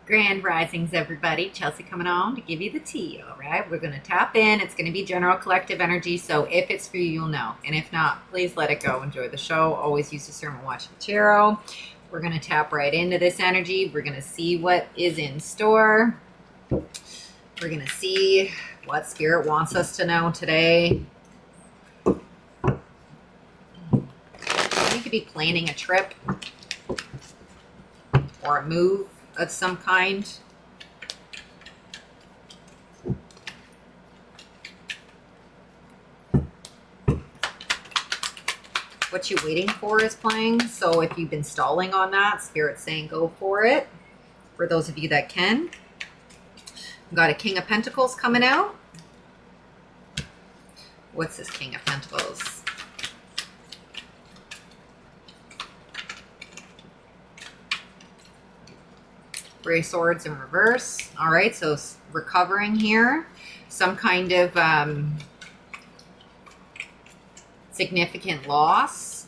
Grand risings, everybody. Chelsea coming on to give you the tea. All right, we're going to tap in. It's going to be general collective energy. So if it's for you, you'll know. And if not, please let it go. Enjoy the show. Always use discernment, watch the tarot. We're going to tap right into this energy. We're going to see what is in store. We're going to see what Spirit wants us to know today. You could be planning a trip or a move of some kind. What you waiting for is playing. So if you've been stalling on that, Spirit's saying go for it. For those of you that can. We've got a King of Pentacles coming out. What's this King of Pentacles? Three of Swords in reverse. All right, so recovering here. Some kind of significant loss.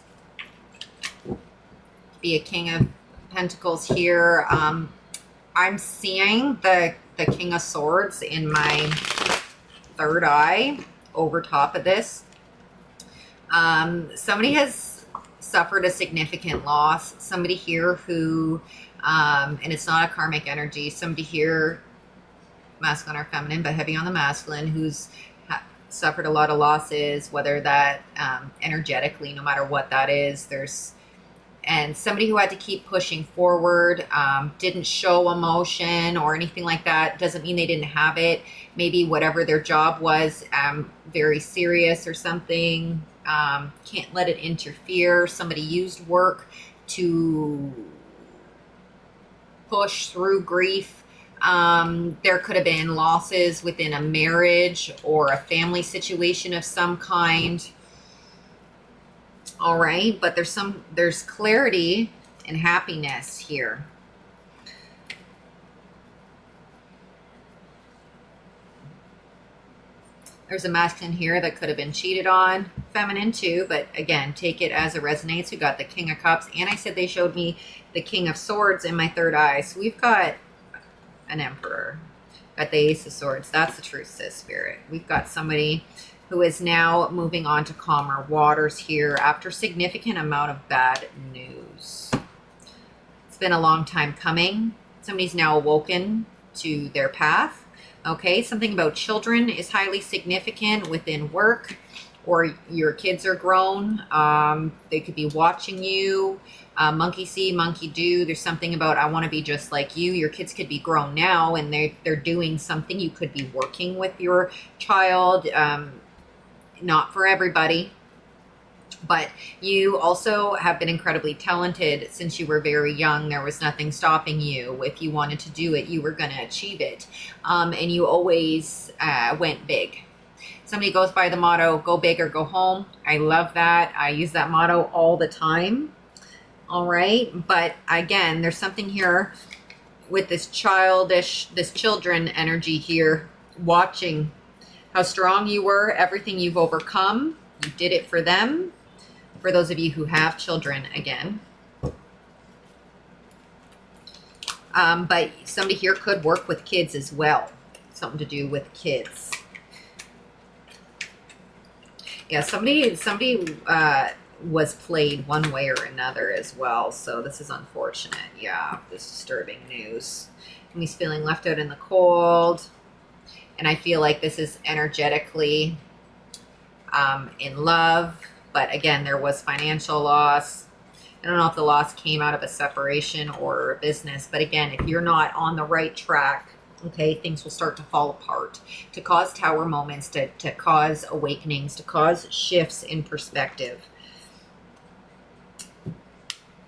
Be a King of Pentacles here. I'm seeing the King of Swords in my third eye over top of this. Somebody has suffered a significant loss. Somebody here who... and it's not a karmic energy. Somebody here, masculine or feminine, but heavy on the masculine, who's suffered a lot of losses, whether that energetically, no matter what that is, and somebody who had to keep pushing forward, didn't show emotion or anything like that. Doesn't mean they didn't have it. Maybe whatever their job was, very serious or something, can't let it interfere. Somebody used work to push through grief. There could have been losses within a marriage or a family situation of some kind. All right, but there's clarity and happiness here. There's a masculine here that could have been cheated on, feminine too, but again, take it as it resonates. We got the King of Cups, and I said they showed me the King of Swords in my third eye. So we've got an Emperor, got the Ace of Swords. That's the truth, says Spirit. We've got somebody who is now moving on to calmer waters here after significant amount of bad news. It's been a long time coming. Somebody's now awoken to their path. Okay, something about children is highly significant within work, or your kids are grown. They could be watching you. Monkey see, monkey do. There's something about I want to be just like you. Your kids could be grown now and they're doing something. You could be working with your child. Not for everybody. But you also have been incredibly talented since you were very young. There was nothing stopping you. If you wanted to do it, you were going to achieve it. And you always went big. Somebody goes by the motto, go big or go home. I love that. I use that motto all the time. All right. But again, there's something here with this children energy here, watching how strong you were, everything you've overcome. You did it for them. For those of you who have children, again. But somebody here could work with kids as well. Something to do with kids. Yeah, somebody was played one way or another as well. So this is unfortunate. Yeah, this disturbing news. And he's feeling left out in the cold. And I feel like this is energetically in love. But again, there was financial loss. I don't know if the loss came out of a separation or a business. But again, if you're not on the right track, okay, things will start to fall apart. To cause tower moments, to cause awakenings, to cause shifts in perspective.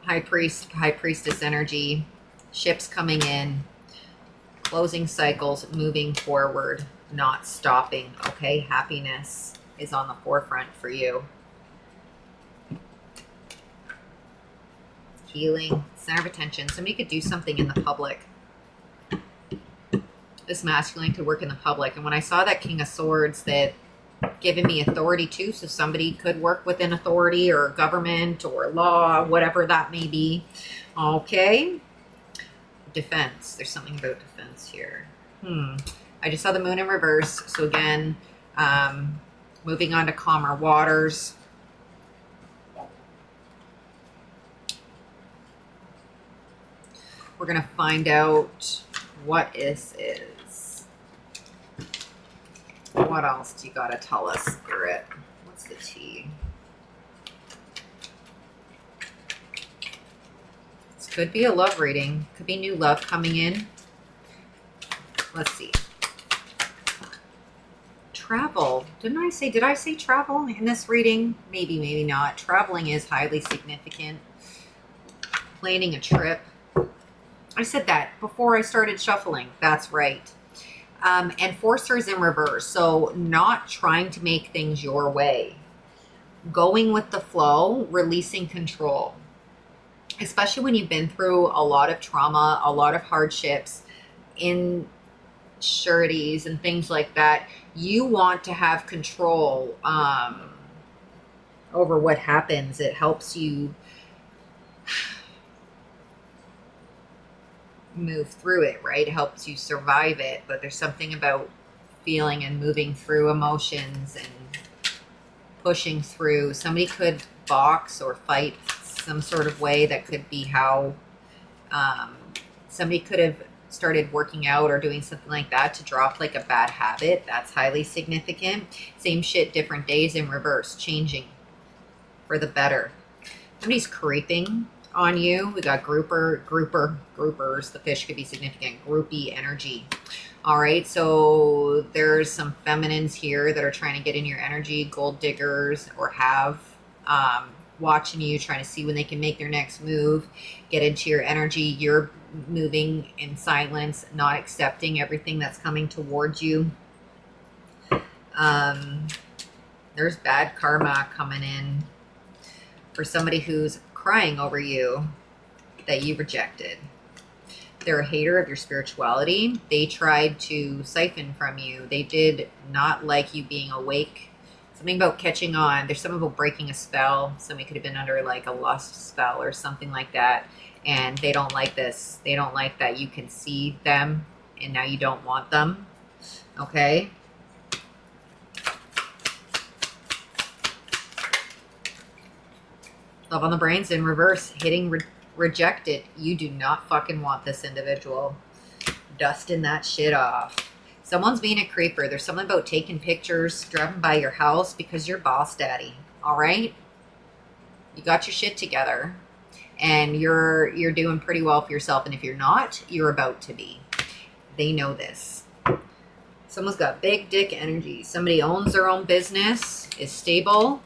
High Priest, High Priestess energy. Ships coming in. Closing cycles, moving forward, not stopping. Okay, happiness is on the forefront for you. Healing, center of attention. Somebody could do something in the public. This masculine could work in the public. And when I saw that King of Swords, that given me authority too. So somebody could work within authority or government or law, whatever that may be. Okay. defense. There's something about defense here. I just saw the moon in reverse. So again, moving on to calmer waters. We're going to find out what this is. What else do you got to tell us, Spirit? What's the tea? This could be a love reading. Could be new love coming in. Let's see. Travel. Did I say travel in this reading? Maybe, maybe not. Traveling is highly significant. Planning a trip. I said that before I started shuffling. That's right. Enforcers in reverse. So not trying to make things your way. Going with the flow, releasing control. Especially when you've been through a lot of trauma, a lot of hardships, insecurities and things like that. You want to have control over what happens. It helps you move through it, right? It helps you survive it, but there's something about feeling and moving through emotions and pushing through. Somebody could box or fight some sort of way. That could be how somebody could have started working out or doing something like that to drop like a bad habit. That's highly significant. Same shit, different days in reverse, changing for the better. Somebody's creeping on you. We got groupers. The fish could be significant. Groupie energy. All right. So there's some feminines here that are trying to get in your energy. Gold diggers or have watching you, trying to see when they can make their next move, get into your energy. You're moving in silence, not accepting everything that's coming towards you. There's bad karma coming in for somebody who's crying over you that you rejected. They're a hater of your spirituality. They tried to siphon from you. They did not like you being awake. Something about catching on. There's something about breaking a spell. Somebody could have been under like a lust spell or something like that. And they don't like this. They don't like that you can see them and now you don't want them. Okay? Love on the brains in reverse. Hitting rejected. You do not fucking want this individual. Dusting that shit off. Someone's being a creeper. There's something about taking pictures, driving by your house because you're boss daddy. All right? You got your shit together. And you're doing pretty well for yourself. And if you're not, you're about to be. They know this. Someone's got big dick energy. Somebody owns their own business, is stable,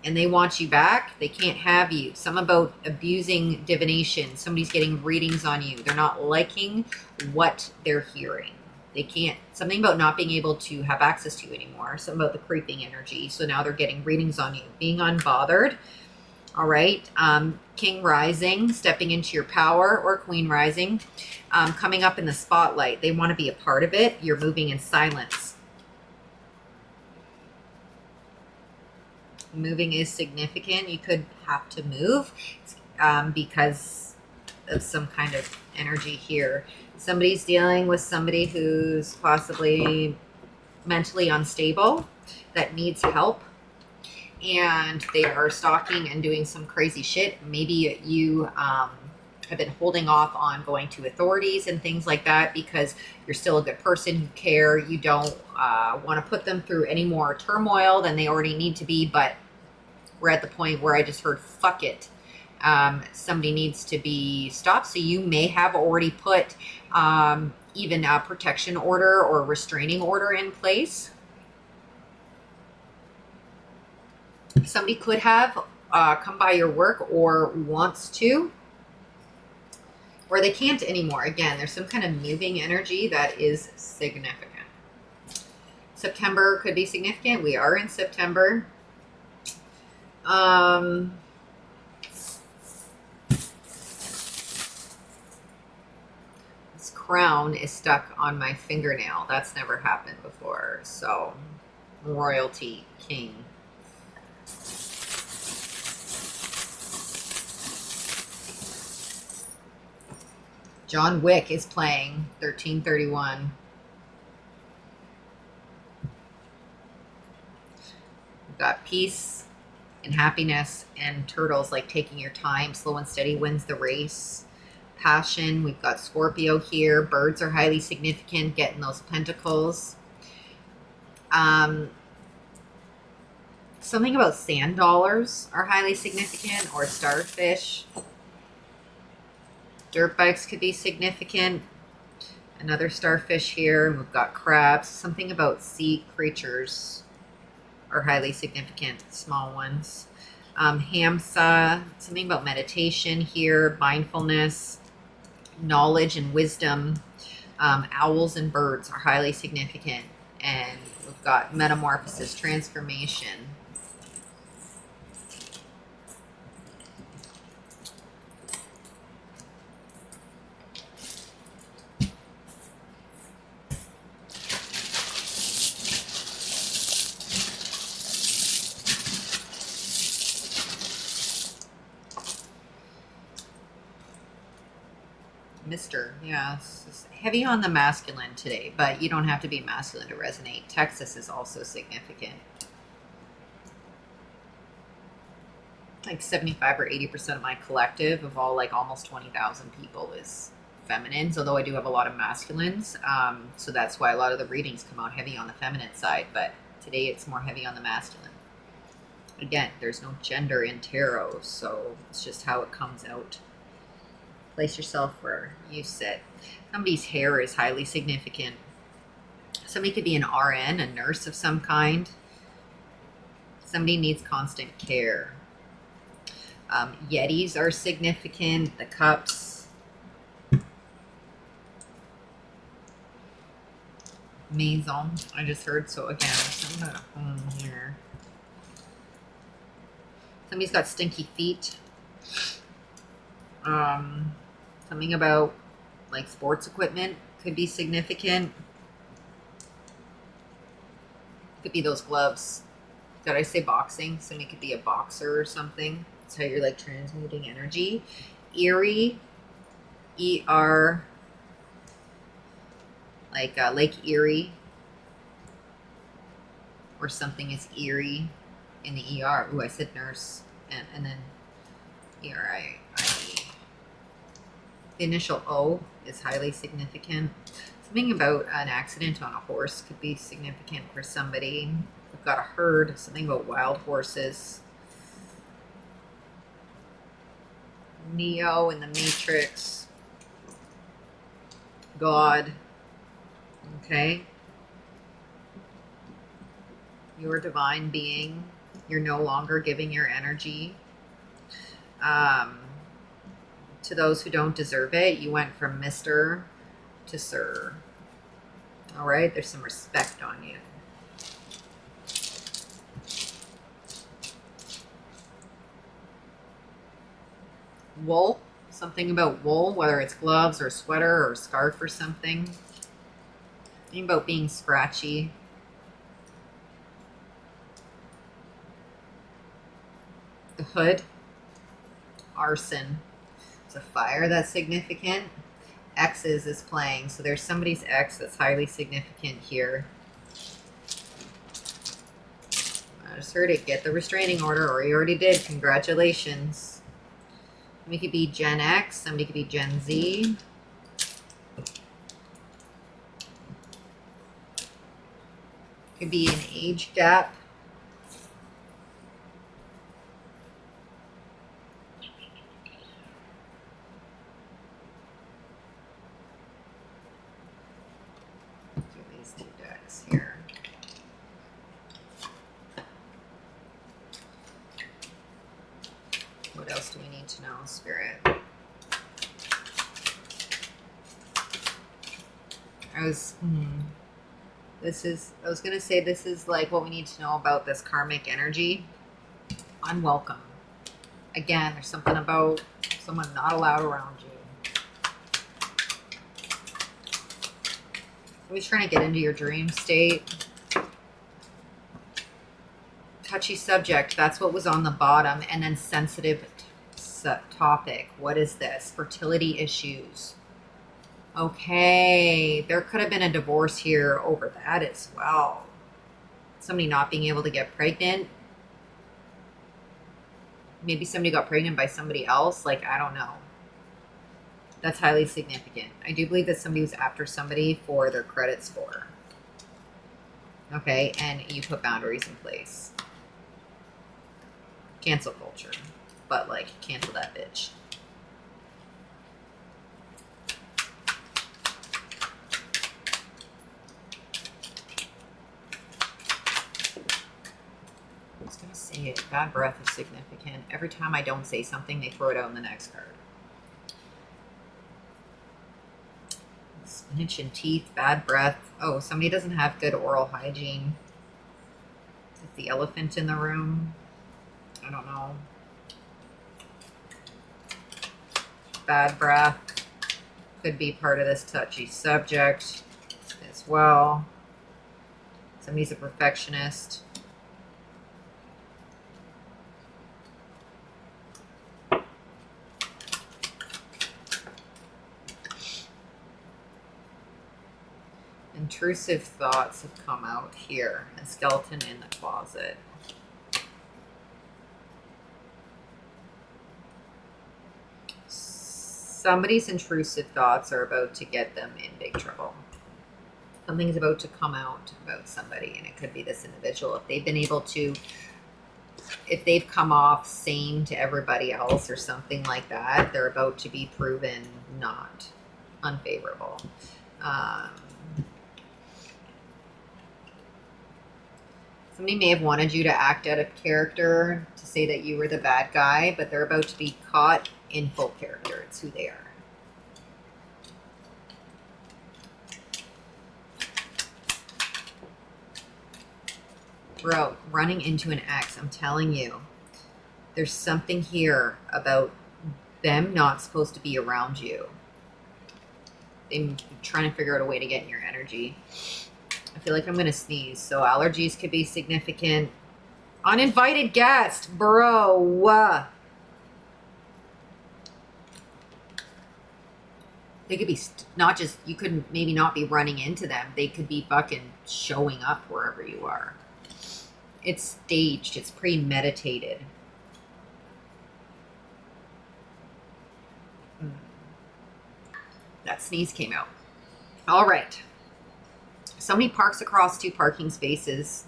and they want you back. They can't have you. Some about abusing divination. Somebody's getting readings on you. They're not liking what they're hearing. They can't, something about not being able to have access to you anymore. Something about the creeping energy. So now they're getting readings on you. Being unbothered. All right. King rising, stepping into your power, or queen rising, coming up in the spotlight. They want to be a part of it. You're moving in silence. Moving is significant. You could have to move because of some kind of energy here. Somebody's dealing with somebody who's possibly mentally unstable that needs help, and they are stalking and doing some crazy shit. Maybe you have been holding off on going to authorities and things like that because you're still a good person, you care, you don't want to put them through any more turmoil than they already need to be. But we're at the point where I just heard fuck it. Somebody needs to be stopped. So you may have already put even a protection order or restraining order in place. Somebody could have come by your work or wants to, or they can't anymore. Again, there's some kind of moving energy that is significant. September could be significant. We are in September. This crown is stuck on my fingernail. That's never happened before. So, royalty, king. John Wick is playing 1331. We've got peace and happiness and turtles, like taking your time. Slow and steady wins the race. Passion. We've got Scorpio here. Birds are highly significant. Getting those pentacles. Something about sand dollars are highly significant, or starfish. Dirt bikes could be significant. Another starfish here. We've got crabs. Something about sea creatures are highly significant, small ones. Hamsa, something about meditation here, mindfulness, knowledge and wisdom. Owls and birds are highly significant. And we've got metamorphosis, transformation. Mr. Yeah, it's heavy on the masculine today, but you don't have to be masculine to resonate. Texas is also significant. Like 75 or 80% of my collective of all, like almost 20,000 people is feminines, although I do have a lot of masculines. So that's why a lot of the readings come out heavy on the feminine side, but today it's more heavy on the masculine. Again, there's no gender in tarot, so it's just how it comes out. Place yourself where you sit. Somebody's hair is highly significant. Somebody could be an RN, a nurse of some kind. Somebody needs constant care. Yetis are significant. The cups. Maison, I just heard. So again, something about a home here. Somebody's got stinky feet. Something about like sports equipment could be significant. Could be those gloves. Did I say boxing? Somebody could be a boxer or something. That's how you're like transmuting energy. Erie, E-R, like Lake Erie, or something is eerie in the ER. Ooh, I said nurse, and then E-R-I-E. The initial O is highly significant. Something about an accident on a horse could be significant for somebody. We've got a herd. Something about wild horses. Neo in the Matrix. God. Okay. Your divine being. You're no longer giving your energy. To those who don't deserve it, you went from Mr. to Sir. All right, there's some respect on you. Wool, something about wool, whether it's gloves or sweater or scarf or something. Something about being scratchy. The hood, arson. A fire that's significant. X's is playing, so there's somebody's X that's highly significant here. I just heard it. Get the restraining order, or you already did. Congratulations. Somebody could be Gen X. Somebody could be Gen Z. Could be an age gap. Here. What else do we need to know, Spirit? I was going to say this is like what we need to know about this karmic energy. Unwelcome. Again, there's something about someone not allowed around you. Always trying to get into your dream state. Touchy subject, that's what was on the bottom. And then sensitive topic. What is this? Fertility issues. Okay, there could have been a divorce here over that as well. Somebody not being able to get pregnant. Maybe somebody got pregnant by somebody else. Like, I don't know. That's highly significant. I do believe that somebody was after somebody for their credit score. Okay, and you put boundaries in place. Cancel culture. But, like, cancel that bitch. I was going to say it. Bad breath is significant. Every time I don't say something, they throw it out in the next card. Spinach and teeth, bad breath. Oh, somebody doesn't have good oral hygiene. Is the elephant in the room? I don't know. Bad breath could be part of this touchy subject as well. Somebody's a perfectionist. Intrusive thoughts have come out here. A skeleton in the closet. Somebody's intrusive thoughts are about to get them in big trouble. Something's about to come out about somebody, and it could be this individual. If they've been able to, if they've come off sane to everybody else or something like that, they're about to be proven not unfavorable. Somebody may have wanted you to act out of character, to say that you were the bad guy, but they're about to be caught in full character. It's who they are. Bro, running into an ex, I'm telling you, there's something here about them not supposed to be around you. They're trying to figure out a way to get in your energy. I feel like I'm going to sneeze, so allergies could be significant. Uninvited guest, bro. They could be not just, you could maybe not be running into them. They could be fucking showing up wherever you are. It's staged. It's premeditated. That sneeze came out. All right. Somebody parks across 2 parking spaces.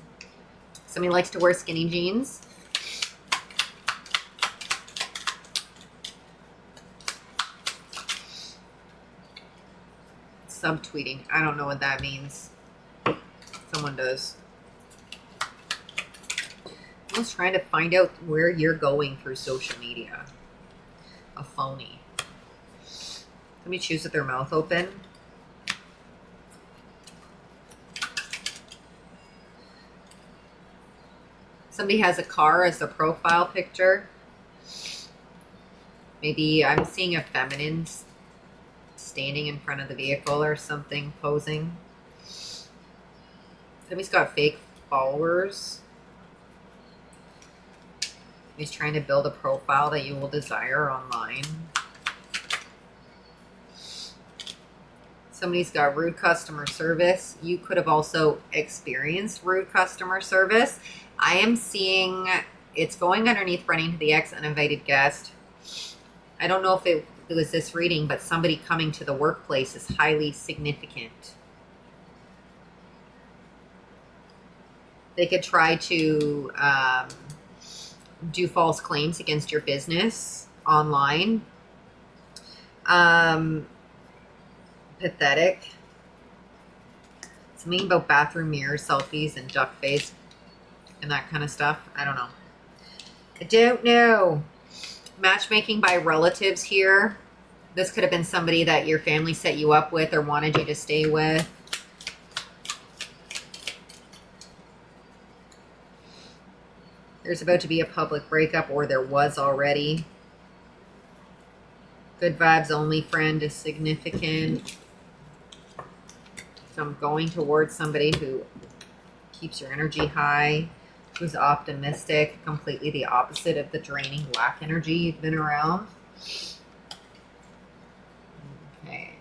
Somebody likes to wear skinny jeans. Subtweeting. I don't know what that means. Someone does. I was trying to find out where you're going through social media. A phony. Somebody chews with their mouth open. Somebody has a car as a profile picture. Maybe I'm seeing a feminine standing in front of the vehicle or something, posing. Somebody's got fake followers. He's trying to build a profile that you will desire online. Somebody's got rude customer service. You could have also experienced rude customer service. I am seeing it's going underneath running to the ex uninvited guest. I don't know if it was this reading, but somebody coming to the workplace is highly significant. They could try to do false claims against your business online. Pathetic. Something about bathroom mirror selfies and duck face and that kind of stuff. I don't know. I don't know. Matchmaking by relatives here. This could have been somebody that your family set you up with or wanted you to stay with. There's about to be a public breakup, or there was already. Good vibes only friend is significant. So I'm going towards somebody who keeps your energy high, who's optimistic, completely the opposite of the draining lack energy you've been around. Okay.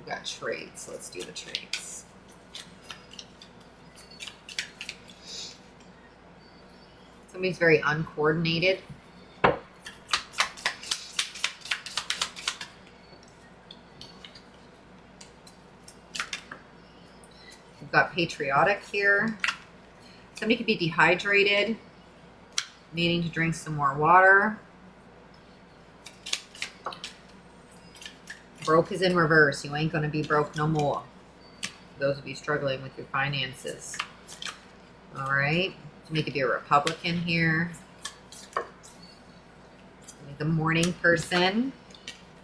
got traits. Let's do the traits. Somebody's very uncoordinated. We've got patriotic here. Somebody could be dehydrated, needing to drink some more water. Broke is in reverse. You ain't going to be broke no more. Those of you struggling with your finances. All right. Somebody could be a Republican here. The morning person.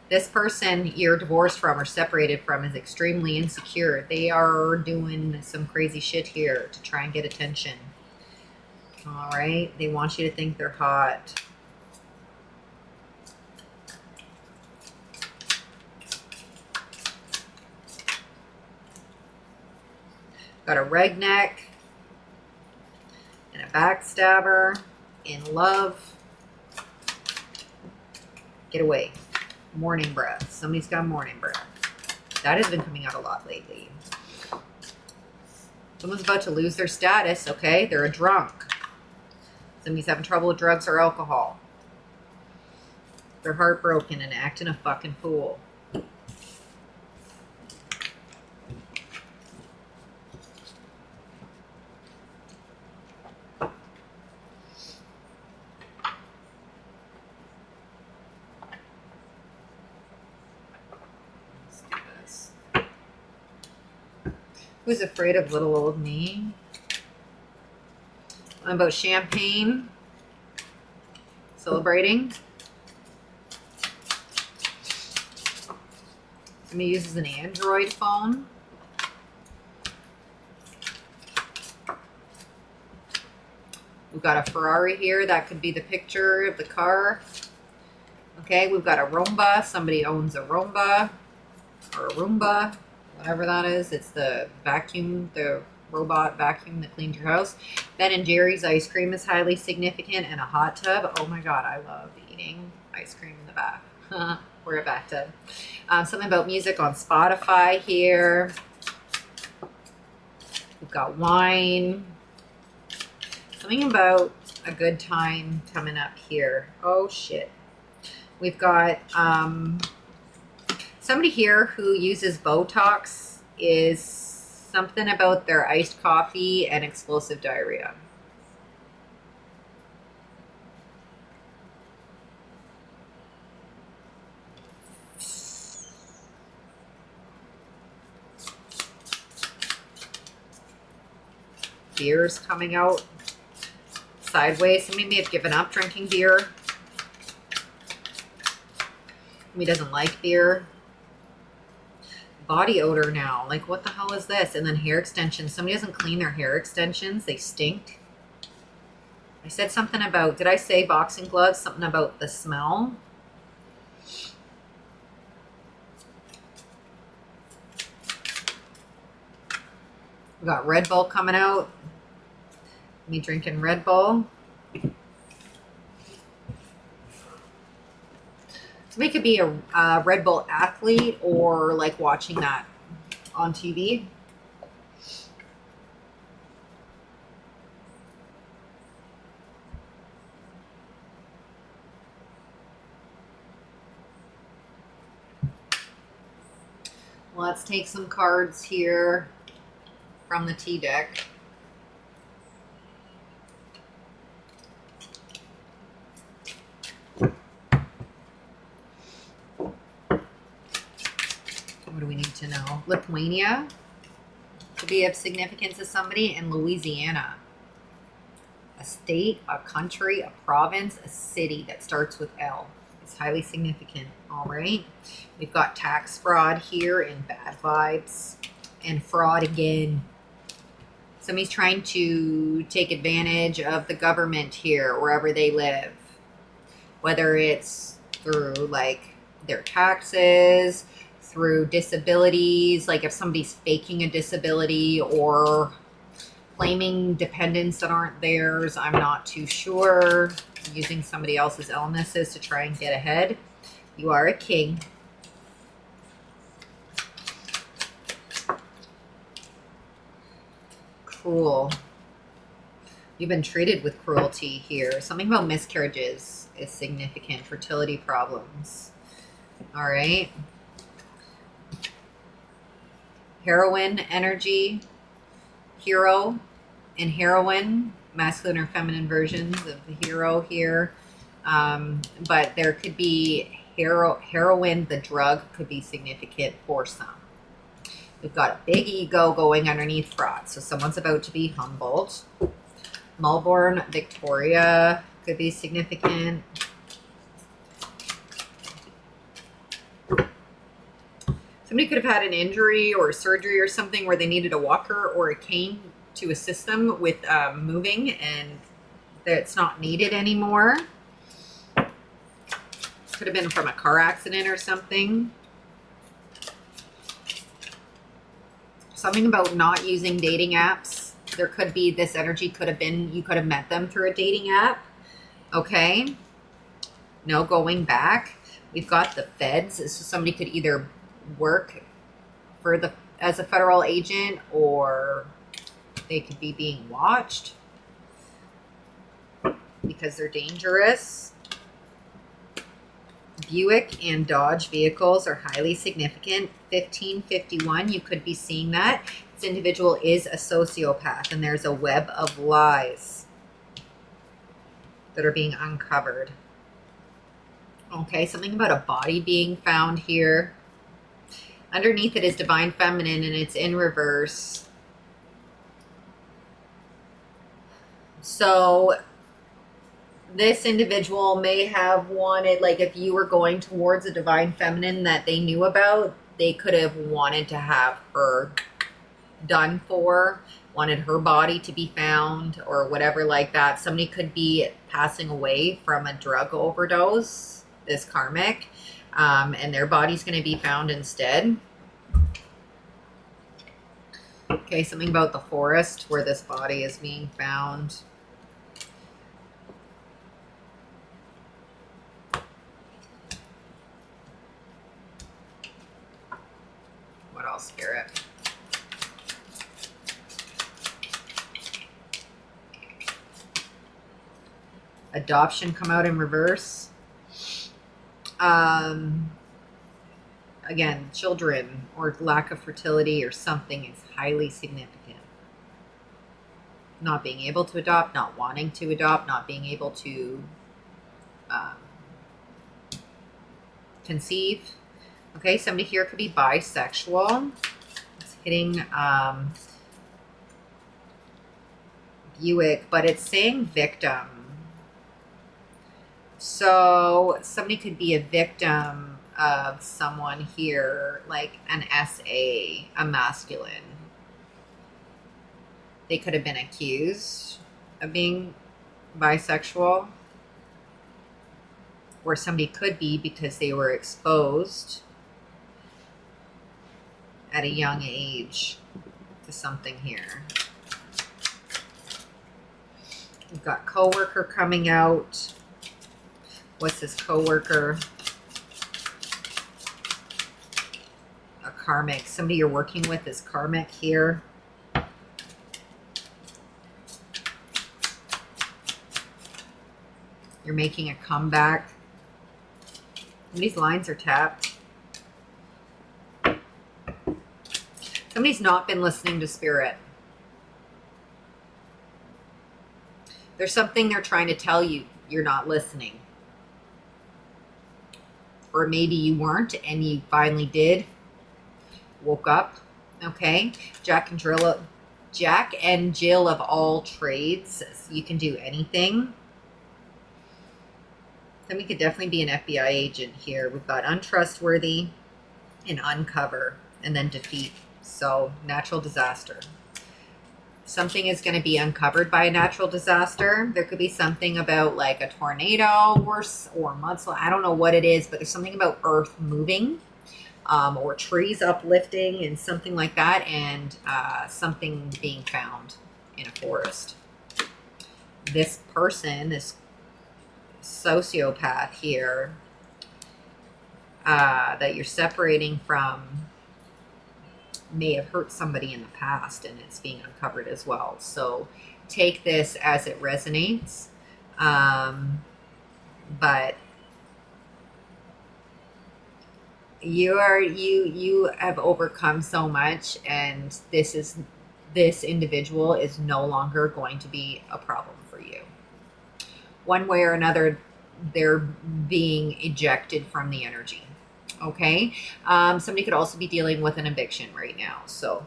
This person you're divorced from or separated from is extremely insecure. They are doing some crazy shit here to try and get attention. All right. They want you to think they're hot. Got a redneck and a backstabber in love. Get away. Morning breath. Somebody's got morning breath. That has been coming out a lot lately. Someone's about to lose their status, okay? They're a drunk. Somebody's having trouble with drugs or alcohol. They're heartbroken and acting a fucking fool. Who's afraid of little old me? I'm about champagne. Celebrating. Somebody uses an Android phone. We've got a Ferrari here. That could be the picture of the car. Okay, we've got a Roomba. Somebody owns a Roomba or a Roomba. Whatever that is. It's the vacuum, the robot vacuum that cleans your house. Ben and Jerry's ice cream is highly significant, and a hot tub. Oh my God, I love eating ice cream in the bath. We're a bathtub. Something about music on Spotify here. We've got wine. Something about a good time coming up here. Oh shit. We've got somebody here who uses Botox is something about their iced coffee and explosive diarrhea. Beer's coming out sideways. Somebody may have given up drinking beer. Somebody doesn't like beer. Body odor now. Like, what the hell is this? And then hair extensions. Somebody doesn't clean their hair extensions. They stink. I said something about, did I say boxing gloves? Something about the smell. We got Red Bull coming out. Me drinking Red Bull. Somebody could be a Red Bull athlete or like watching that on TV. Let's take some cards here from the T deck. What do we need to know? Lithuania could be of significance to somebody, and Louisiana. A state, a country, a province, a city that starts with L. It's highly significant. All right. We've got tax fraud here and bad vibes and fraud again. Somebody's trying to take advantage of the government here, wherever they live. Whether it's through like their taxes, through disabilities, like if somebody's faking a disability or claiming dependents that aren't theirs, I'm not too sure. Using somebody else's illnesses to try and get ahead. You are a king. cruel. You've been treated with cruelty here. Something about miscarriages is significant. Fertility problems. All right. Heroine energy. Hero and heroine. Masculine or feminine versions of the hero here. But there could be heroin, the drug, could be significant for some. We've got a big ego going underneath fraud. So someone's about to be humbled. Melbourne, Victoria could be significant. Somebody could have had an injury or surgery or something where they needed a walker or a cane to assist them with moving, and that's not needed anymore. Could have been from a car accident or something. Something about not using dating apps. There could be, this energy could have been, you could have met them through a dating app. Okay. No going back. We've got the feds. So somebody could either work for as a federal agent, or they could be being watched because they're dangerous. Buick and Dodge vehicles are highly significant. 1551, you could be seeing that. This individual is a sociopath, and there's a web of lies that are being uncovered. Okay, something about a body being found here. Underneath it is divine feminine, and it's in reverse. So this individual may have wanted, like if you were going towards a divine feminine that they knew about, they could have wanted to have her done for, wanted her body to be found or whatever like that. Somebody could be passing away from a drug overdose, this karmic, and their body's going to be found instead. Okay, something about the forest where this body is being found. What else, Spirit? Adoption come out in reverse. Again, children or lack of fertility or something is highly significant. Not being able to adopt, not wanting to adopt, not being able to conceive. Okay, somebody here could be bisexual. It's hitting Buick, but it's saying victim. So somebody could be a victim of someone here, like an SA, a masculine. They could have been accused of being bisexual, or somebody could be because they were exposed at a young age to something here. We've got coworker coming out. What's this coworker? A karmic. Somebody you're working with is karmic here. You're making a comeback. These lines are tapped. Somebody's not been listening to spirit. There's something they're trying to tell you. You're not listening. Or maybe you weren't and you finally did. Woke up. Okay. Jack and Jill of all trades. You can do anything. Then we could definitely be an FBI agent here. We've got untrustworthy and uncover, and then defeat. So natural disaster. Something is going to be uncovered by a natural disaster. There could be something about like a tornado or mudslide. I don't know what it is, but there's something about earth moving, or trees uplifting and something like that, and something being found in a forest. This person, this sociopath here, that you're separating from, may have hurt somebody in the past, and it's being uncovered as well. So take this as it resonates. But you have overcome so much, and this individual is no longer going to be a problem for you. One way or another, they're being ejected from the energy. Okay. Somebody could also be dealing with an eviction right now. So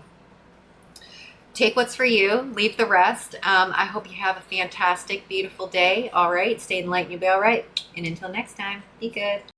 take what's for you, leave the rest. I hope you have a fantastic, beautiful day. All right. Stay in the light and you'll be all right. And until next time, be good.